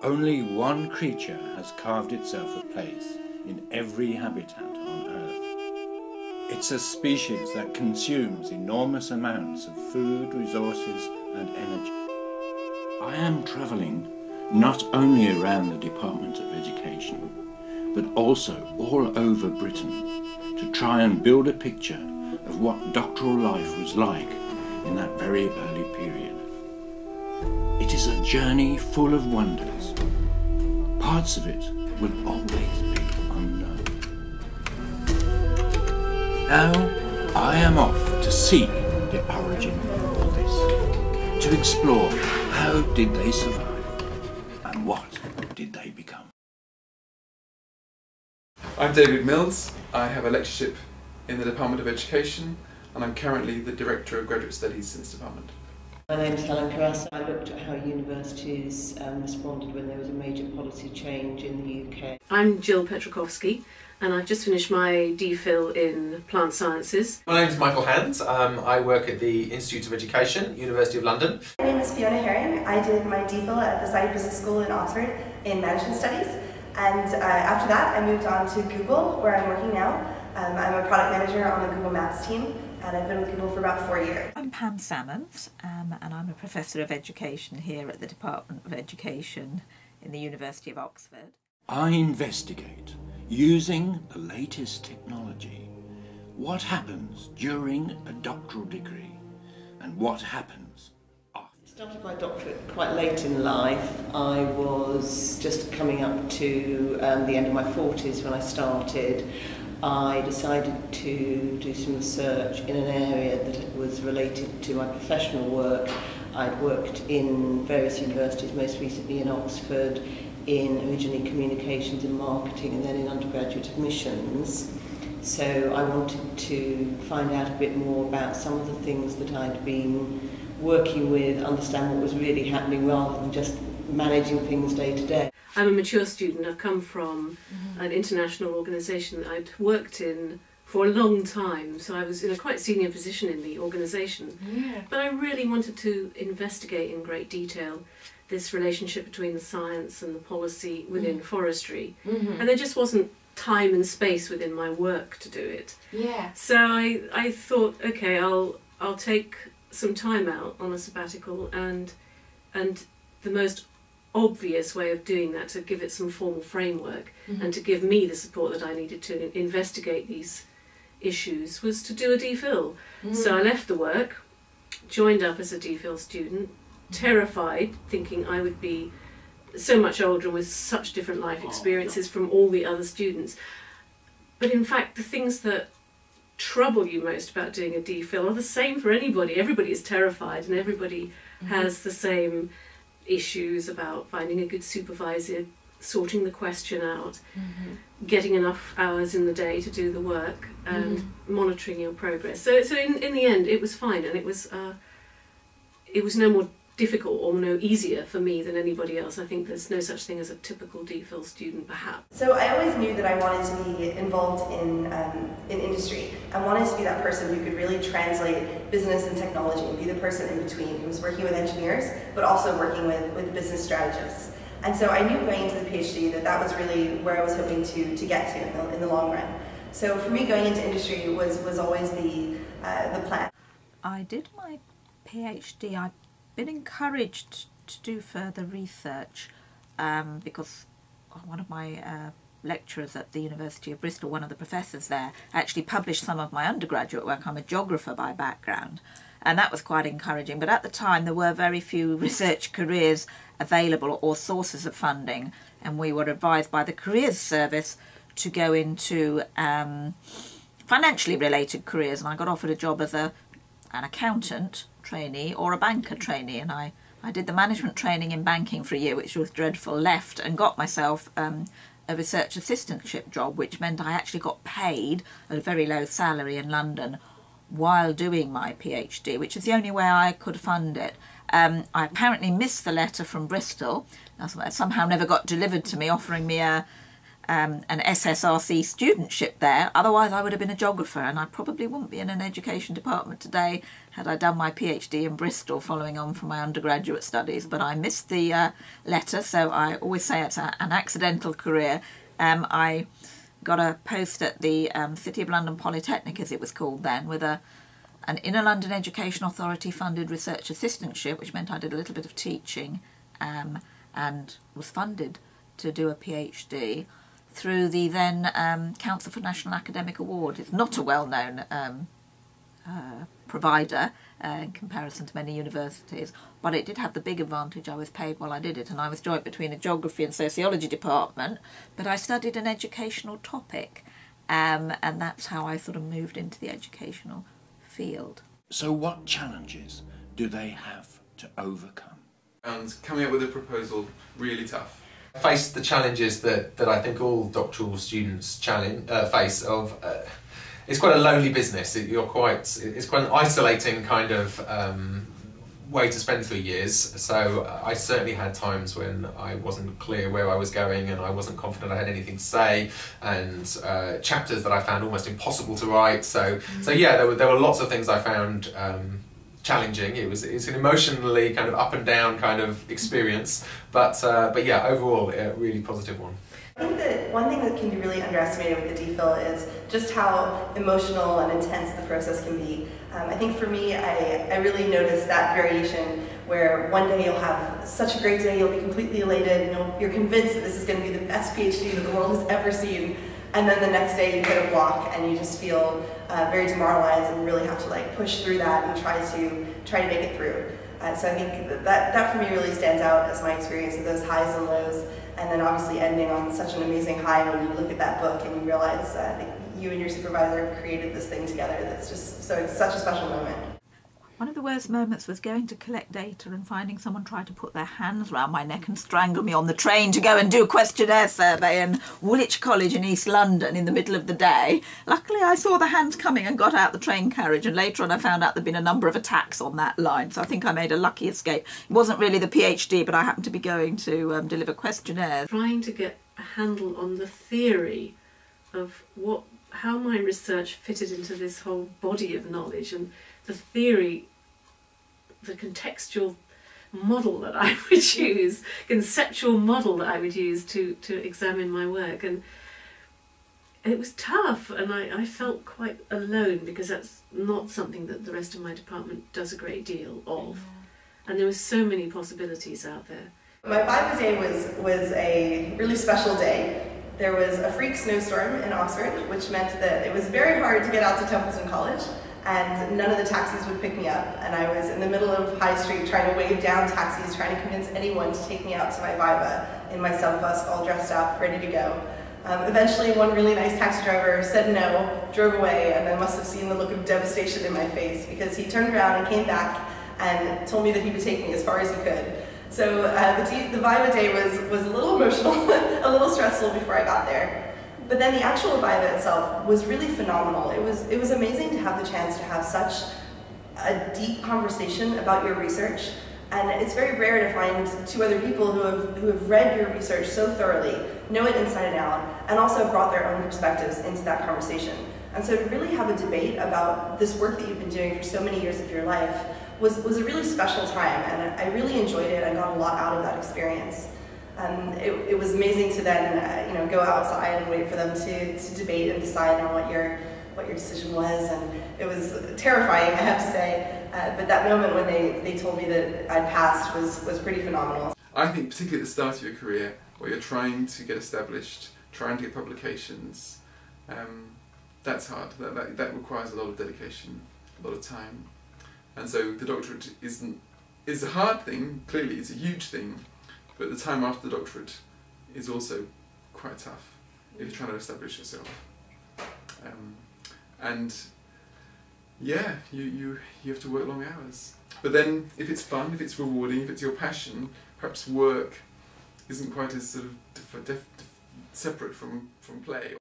Only one creature has carved itself a place in every habitat on Earth. It's a species that consumes enormous amounts of food, resources and energy. I am travelling not only around the Department of Education, but also all over Britain to try and build a picture of what doctoral life was like in that very early period. It is a journey full of wonders. Parts of it will always be unknown. Now I am off to seek the origin of all this, to explore how did they survive and what did they become. I'm David Mills. I have a lectureship in the Department of Education and I'm currently the Director of Graduate Studies in this department. My name is Helen Carassa. I looked at how universities responded when there was a major policy change in the UK. I'm Jill Petrakovsky and I've just finished my DPhil in Plant Sciences. My name is Michael Hands. I work at the Institute of Education, University of London. My name is Fiona Herring. I did my DPhil at the Saïd Business School in Oxford in Management Studies, and after that I moved on to Google, where I'm working now. I'm a product manager on the Google Maps team, and I've been with Google for about 4 years. I'm Pam Salmons, and I'm a Professor of Education here at the Department of Education in the University of Oxford. I investigate, using the latest technology, what happens during a doctoral degree and what happens after. I started my doctorate quite late in life. I was just coming up to the end of my 40s when I started. I decided to do some research in an area that was related to my professional work. I'd worked in various universities, most recently in Oxford, in originally communications and marketing, and then in undergraduate admissions. So I wanted to find out a bit more about some of the things that I'd been working with, understand what was really happening rather than just managing things day to day. I'm a mature student. I've come from an international organisation that I'd worked in for a long time, so I was in a quite senior position in the organisation. Yeah. But I really wanted to investigate in great detail this relationship between the science and the policy within forestry. And there just wasn't time and space within my work to do it. Yeah. So I thought, okay, I'll take some time out on a sabbatical, and the most obvious way of doing that, to give it some formal framework and to give me the support that I needed to investigate these issues, was to do a DPhil. So I left the work, joined up as a DPhil student, terrified, thinking I would be so much older and with such different life experiences from all the other students. But in fact, the things that trouble you most about doing a DPhil are the same for anybody. Everybody is terrified, and everybody has the same issues about finding a good supervisor, sorting the question out, getting enough hours in the day to do the work, and monitoring your progress. So in the end, it was fine, and it was no more difficult or no easier for me than anybody else. I think there's no such thing as a typical DPhil student, perhaps. So I always knew that I wanted to be involved in industry. I wanted to be that person who could really translate business and technology and be the person in between who was working with engineers but also working with business strategists. And so I knew going into the PhD that was really where I was hoping to get to in the long run. So for me, going into industry was always the plan. I did my PhD. I've been encouraged to do further research because one of my lecturers at the University of Bristol, one of the professors there, actually published some of my undergraduate work. I'm a geographer by background, and that was quite encouraging. But at the time there were very few research careers available or sources of funding, and we were advised by the Careers Service to go into financially related careers, and I got offered a job as an accountant trainee or a banker trainee, and I did the management training in banking for a year, which was dreadful, left and got myself a research assistantship job, which meant I actually got paid at a very low salary in London while doing my PhD, which is the only way I could fund it. I apparently missed the letter from Bristol. That somehow never got delivered to me, offering me a an SSRC studentship there. Otherwise I would have been a geographer, and I probably wouldn't be in an education department today had I done my PhD in Bristol following on from my undergraduate studies. But I missed the letter, so I always say it's an accidental career. I got a post at the City of London Polytechnic, as it was called then, with an Inner London Education Authority funded research assistantship, which meant I did a little bit of teaching and was funded to do a PhD through the then Council for National Academic Award. It's not a well-known provider in comparison to many universities, but it did have the big advantage I was paid while I did it, and I was joint between a geography and sociology department, but I studied an educational topic, and that's how I sort of moved into the educational field. So what challenges do they have to overcome? And coming up with a proposal, really tough. Faced the challenges that I think all doctoral students face of it's quite a lonely business. It's quite an isolating kind of way to spend 3 years. So I certainly had times when I wasn't clear where I was going and I wasn't confident I had anything to say, and chapters that I found almost impossible to write. So yeah, there were lots of things I found challenging. It's an emotionally kind of up and down kind of experience, but yeah, overall a really positive one. I think that one thing that can be really underestimated with the DPhil is just how emotional and intense the process can be. I think for me, I really noticed that variation where one day you'll have such a great day, you'll be completely elated, and you're convinced that this is going to be the best PhD that the world has ever seen, and then the next day you hit a block and you just feel very demoralized and really have to like push through that and try to make it through. So I think that for me really stands out as my experience of those highs and lows, and then obviously ending on such an amazing high when you look at that book and you realize that you and your supervisor created this thing together. That's just such a special moment. One of the worst moments was going to collect data and finding someone try to put their hands around my neck and strangle me on the train to go and do a questionnaire survey in Woolwich College in East London in the middle of the day. Luckily I saw the hands coming and got out the train carriage, and later on I found out there'd been a number of attacks on that line, so I think I made a lucky escape. It wasn't really the PhD, but I happened to be going to deliver questionnaires. Trying to get a handle on the theory of how my research fitted into this whole body of knowledge, and the theory, the contextual model that I would use, conceptual model that I would use to examine my work. And it was tough, and I felt quite alone because that's not something that the rest of my department does a great deal of. And there were so many possibilities out there. My Viva day was a really special day. There was a freak snowstorm in Oxford, which meant that it was very hard to get out to Templeton College, and none of the taxis would pick me up, and I was in the middle of High Street trying to wave down taxis, trying to convince anyone to take me out to my Viva in my sub-bus, all dressed up, ready to go. Eventually one really nice taxi driver said no, drove away, and I must have seen the look of devastation in my face, because he turned around and came back and told me that he would take me as far as he could. So the Viva day was a little emotional, a little stressful before I got there. But then the actual Viva itself was really phenomenal. It was amazing to have the chance to have such a deep conversation about your research. And it's very rare to find two other people who have read your research so thoroughly, know it inside and out, and also brought their own perspectives into that conversation. And so to really have a debate about this work that you've been doing for so many years of your life was a really special time, and I really enjoyed it. I got a lot out of that experience. It was amazing to then go outside and wait for them to debate and decide on what your decision was, and it was terrifying, I have to say. But that moment when they told me that I'd passed was pretty phenomenal. I think particularly at the start of your career, where you're trying to get established, trying to get publications, that's hard. That requires a lot of dedication, a lot of time. And so the doctorate is a hard thing, clearly it's a huge thing, but the time after the doctorate is also quite tough if you're trying to establish yourself. And yeah, you have to work long hours. But then if it's fun, if it's rewarding, if it's your passion, perhaps work isn't quite as sort of separate from play.